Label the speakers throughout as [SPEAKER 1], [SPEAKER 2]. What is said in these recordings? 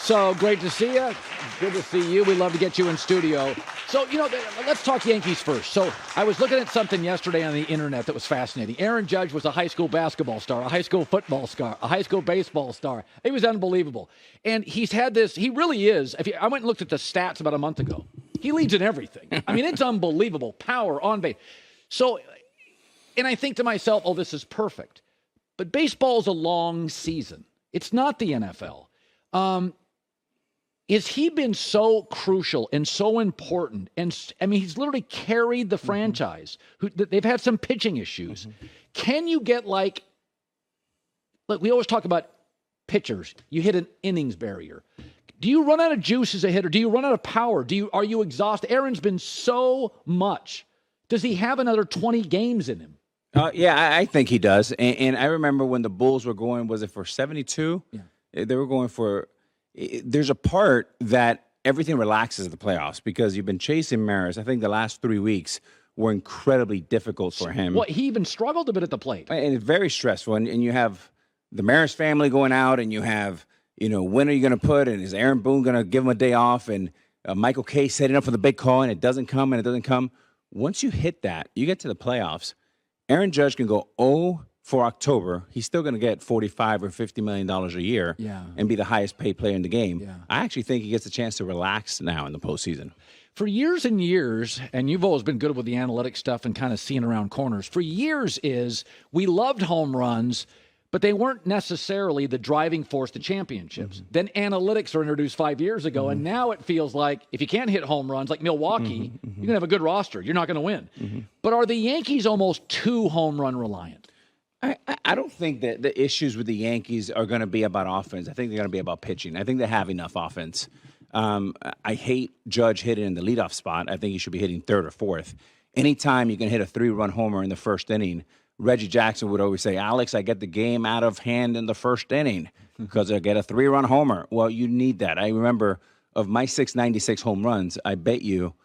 [SPEAKER 1] So great to see you. Good to see you. We love to get you in studio. So, let's talk Yankees first. So I was looking at something yesterday on the internet that was fascinating. Aaron Judge was a high school basketball star, a high school football star, a high school baseball star. He was unbelievable. And he's had this, he really is. I went and looked at the stats about a month ago. He leads in everything. I mean, it's unbelievable. Power, on base. So, and I think to myself, oh, this is perfect. But baseball is a long season. It's not the NFL. Has he been so crucial and so important? And I mean, he's literally carried the franchise. They've had some pitching issues. Can you get look, we always talk about pitchers. You hit an innings barrier. Do you run out of juice as a hitter? Do you run out of power? Are you exhausted? Aaron's been so much. Does he have another 20 games in him?
[SPEAKER 2] Yeah, I think he does. And I remember when the Bulls were going, was it for 72? Yeah. They were going for. There's a part that everything relaxes at the playoffs because you've been chasing Maris. I think the last 3 weeks were incredibly difficult for him.
[SPEAKER 1] Well, he even struggled a bit at the plate.
[SPEAKER 2] And it's very stressful. And you have the Maris family going out, and you have, when are you going to put, and is Aaron Boone going to give him a day off, and Michael Kay setting up for the big call, and it doesn't come, and it doesn't come. Once you hit that, you get to the playoffs, Aaron Judge can go 0 for October. He's still going to get $45 or $50 million a year and be the highest paid player in the game. Yeah. I actually think he gets a chance to relax now in the postseason.
[SPEAKER 1] For years and years, and you've always been good with the analytic stuff and kind of seeing around corners, for years we loved home runs, but they weren't necessarily the driving force to championships. Then analytics were introduced 5 years ago, and now it feels like if you can't hit home runs like Milwaukee, you're going to have a good roster. You're not going to win. But are the Yankees almost too home run reliant?
[SPEAKER 2] I don't think that the issues with the Yankees are going to be about offense. I think they're going to be about pitching. I think they have enough offense. I hate Judge hitting in the leadoff spot. I think he should be hitting third or fourth. Anytime you can hit a 3-run homer in the first inning, Reggie Jackson would always say, Alex, I get the game out of hand in the first inning because I get a 3-run homer. Well, you need that. I remember of my 696 home runs, I bet you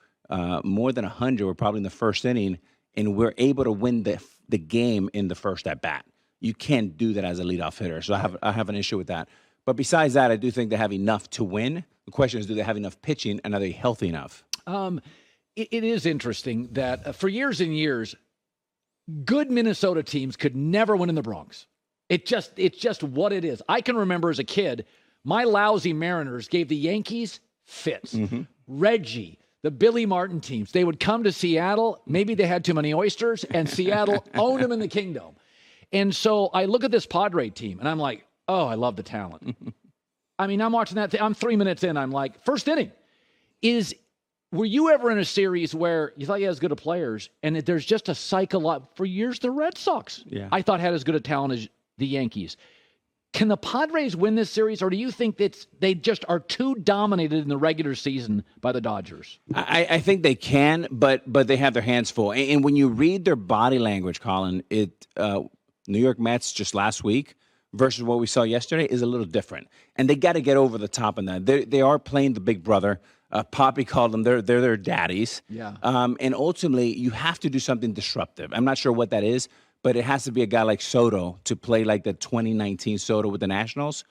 [SPEAKER 2] more than 100 were probably in the first inning, and we're able to win the game in the first at bat. You can't do that as a leadoff hitter. So I have an issue with that. But besides that, I do think they have enough to win. The question is, do they have enough pitching, and are they healthy enough?
[SPEAKER 1] It is interesting that for years and years, good Minnesota teams could never win in the Bronx. It's just what it is. I can remember as a kid, my lousy Mariners gave the Yankees fits. Reggie, the Billy Martin teams, they would come to Seattle. Maybe they had too many oysters, and Seattle owned them in the kingdom. And so I look at this Padre team, and I'm like, oh, I love the talent. I mean, I'm watching that. I'm 3 minutes in. I'm like, first inning. Were you ever in a series where you thought you had as good of players, and there's just a cycle? For years, the Red Sox, I thought, had as good a talent as the Yankees. Can the Padres win this series, or do you think they just are too dominated in the regular season by the Dodgers?
[SPEAKER 2] I think they can, but they have their hands full. And when you read their body language, Colin, New York Mets just last week versus what we saw yesterday is a little different. And they got to get over the top on that. They are playing the big brother. Poppy called them, they're their daddies. Yeah. And ultimately, you have to do something disruptive. I'm not sure what that is, but it has to be a guy like Soto to play like the 2019 Soto with the Nationals.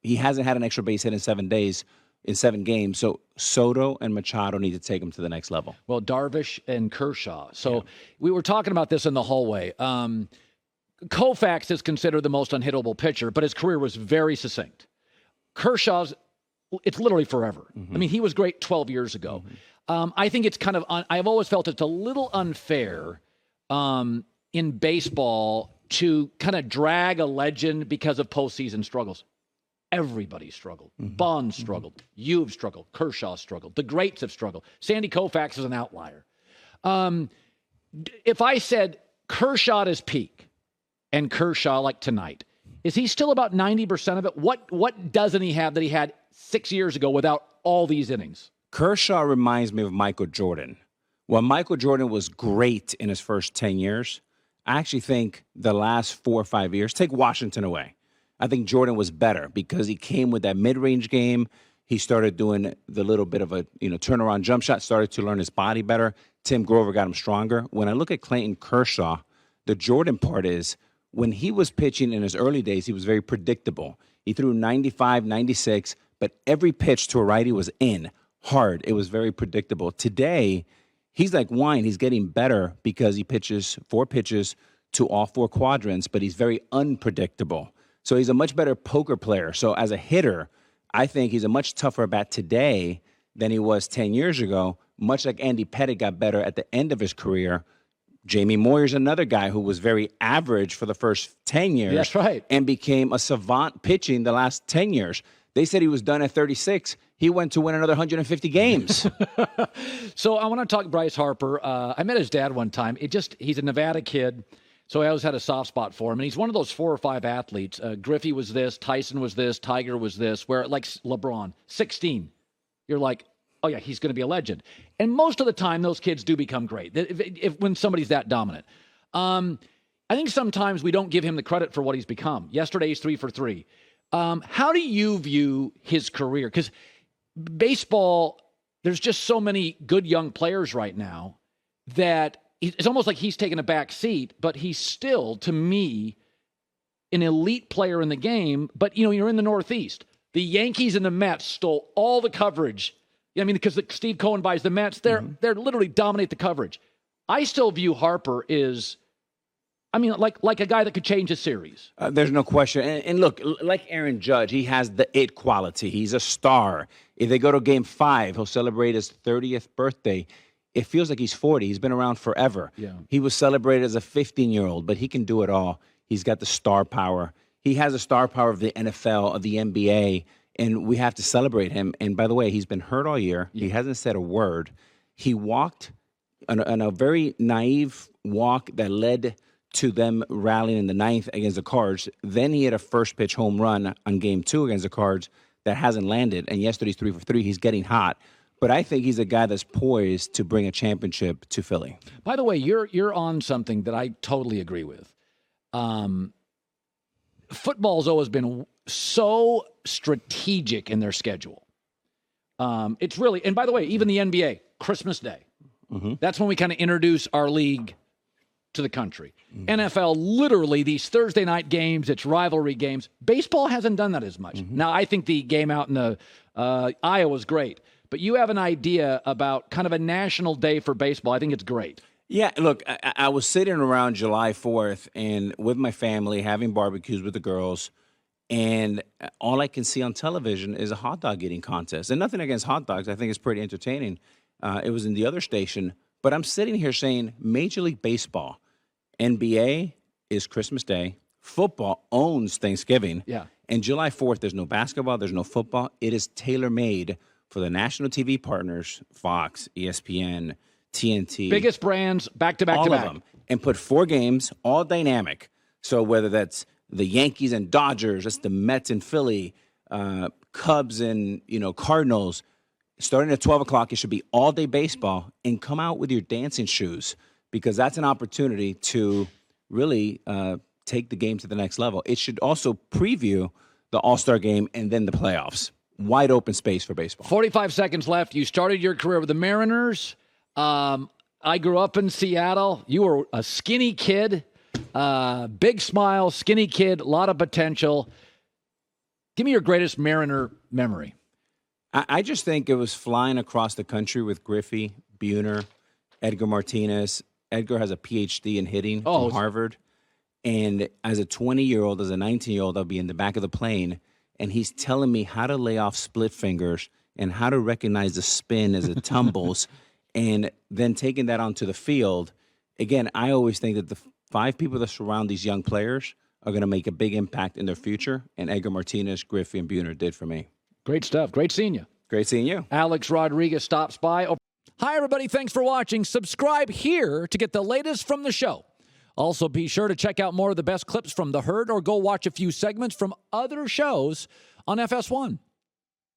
[SPEAKER 2] He hasn't had an extra base hit in 7 days, in 7 games. So Soto and Machado need to take him to the next level.
[SPEAKER 1] Well, Darvish and Kershaw. So we were talking about this in the hallway. Koufax is considered the most unhittable pitcher, but his career was very succinct. Kershaw's, it's literally forever. I mean, he was great 12 years ago. I think it's kind of, I've always felt it's a little unfair in baseball to kind of drag a legend because of postseason struggles. Everybody struggled. Bonds struggled. You've struggled. Kershaw struggled. The greats have struggled. Sandy Koufax is an outlier. If I said Kershaw at his peak and Kershaw like tonight, is he still about 90% of it? What doesn't he have that he had 6 years ago without all these innings?
[SPEAKER 2] Kershaw reminds me of Michael Jordan. While Michael Jordan was great in his first 10 years, I actually think the last 4 or 5 years, take Washington away, I think Jordan was better because he came with that mid-range game. He started doing the little bit of a turnaround jump shot, started to learn his body better. Tim Grover got him stronger. When I look at Clayton Kershaw, the Jordan part is when he was pitching in his early days, he was very predictable. He threw 95, 96, but every pitch to a righty was in, hard. It was very predictable. Today, he's like wine. He's getting better because he pitches 4 pitches to all 4 quadrants, but he's very unpredictable. So he's a much better poker player. So as a hitter, I think he's a much tougher bat today than he was 10 years ago, much like Andy Pettitte got better at the end of his career. Jamie Moyer's another guy who was very average for the first 10 years.
[SPEAKER 1] That's right.
[SPEAKER 2] And became a savant pitching the last 10 years. They said he was done at 36. He went to win another 150 games.
[SPEAKER 1] So I want to talk Bryce Harper. I met his dad one time. He's a Nevada kid, so I always had a soft spot for him. And he's one of those 4 or 5 athletes. Griffey was this, Tyson was this, Tiger was this, where like LeBron, 16. You're like, oh, yeah, he's going to be a legend. And most of the time, those kids do become great when somebody's that dominant. I think sometimes we don't give him the credit for what he's become. Yesterday, he's 3 for 3. How do you view his career? Because baseball, there's just so many good young players right now that it's almost like he's taken a back seat, but he's still, to me, an elite player in the game. But, you're in the Northeast. The Yankees and the Mets stole all the coverage. I mean, because Steve Cohen buys the Mets, they're literally dominate the coverage. I still view Harper is, like a guy that could change a series.
[SPEAKER 2] There's no question. And look, like Aaron Judge, he has the it quality. He's a star. If they go to Game 5, he'll celebrate his 30th birthday. It feels like he's 40. He's been around forever.
[SPEAKER 1] Yeah.
[SPEAKER 2] He was celebrated as a 15-year-old, but he can do it all. He's got the star power. He has the star power of the NFL, of the NBA, and we have to celebrate him. And by the way, he's been hurt all year. He hasn't said a word. He walked on a very naive walk that led to them rallying in the 9th against the Cards. Then he had a first pitch home run on Game 2 against the Cards that hasn't landed. And yesterday's 3 for 3. He's getting hot. But I think he's a guy that's poised to bring a championship to Philly.
[SPEAKER 1] By the way, you're on something that I totally agree with. Football's always been so strategic in their schedule. It's really, and by the way, even the NBA, Christmas Day. Mm-hmm. That's when we kind of introduce our league to the country. Mm-hmm. NFL, literally these Thursday night games, it's rivalry games. Baseball hasn't done that as much. Mm-hmm. Now, I think the game out in the Iowa was great, but you have an idea about kind of a national day for baseball. I think it's great.
[SPEAKER 2] Yeah, look, I was sitting around July 4th and with my family having barbecues with the girls, and all I can see on television is a hot dog eating contest. And nothing against hot dogs. I think it's pretty entertaining. It was in the other station. But I'm sitting here saying Major League Baseball, NBA is Christmas Day. Football owns Thanksgiving.
[SPEAKER 1] Yeah.
[SPEAKER 2] And July 4th, there's no basketball, there's no football. It is tailor-made for the national TV partners, Fox, ESPN, TNT.
[SPEAKER 1] Biggest brands, back-to-back to back.
[SPEAKER 2] All of them. And put 4 games, all dynamic. So whether that's the Yankees and Dodgers, that's the Mets and Philly, Cubs and, Cardinals, starting at 12 o'clock, it should be all-day baseball, and come out with your dancing shoes because that's an opportunity to really take the game to the next level. It should also preview the All-Star game and then the playoffs. Wide open space for baseball.
[SPEAKER 1] 45 seconds left. You started your career with the Mariners. I grew up in Seattle. You were a skinny kid, big smile, skinny kid, a lot of potential. Give me your greatest Mariner memory.
[SPEAKER 2] I just think it was flying across the country with Griffey, Buhner, Edgar Martinez. Edgar has a PhD in hitting from Harvard. And as a 20-year-old, as a 19-year-old, I'll be in the back of the plane, and he's telling me how to lay off split fingers and how to recognize the spin as it tumbles, and then taking that onto the field. Again, I always think that the 5 people that surround these young players are going to make a big impact in their future, and Edgar Martinez, Griffey, and Buhner did for me.
[SPEAKER 1] Great stuff. Great seeing you.
[SPEAKER 2] Great seeing you.
[SPEAKER 1] Alex Rodriguez stops by. Hi, everybody. Thanks for watching. Subscribe here to get the latest from the show. Also, be sure to check out more of the best clips from The Herd or go watch a few segments from other shows on FS1.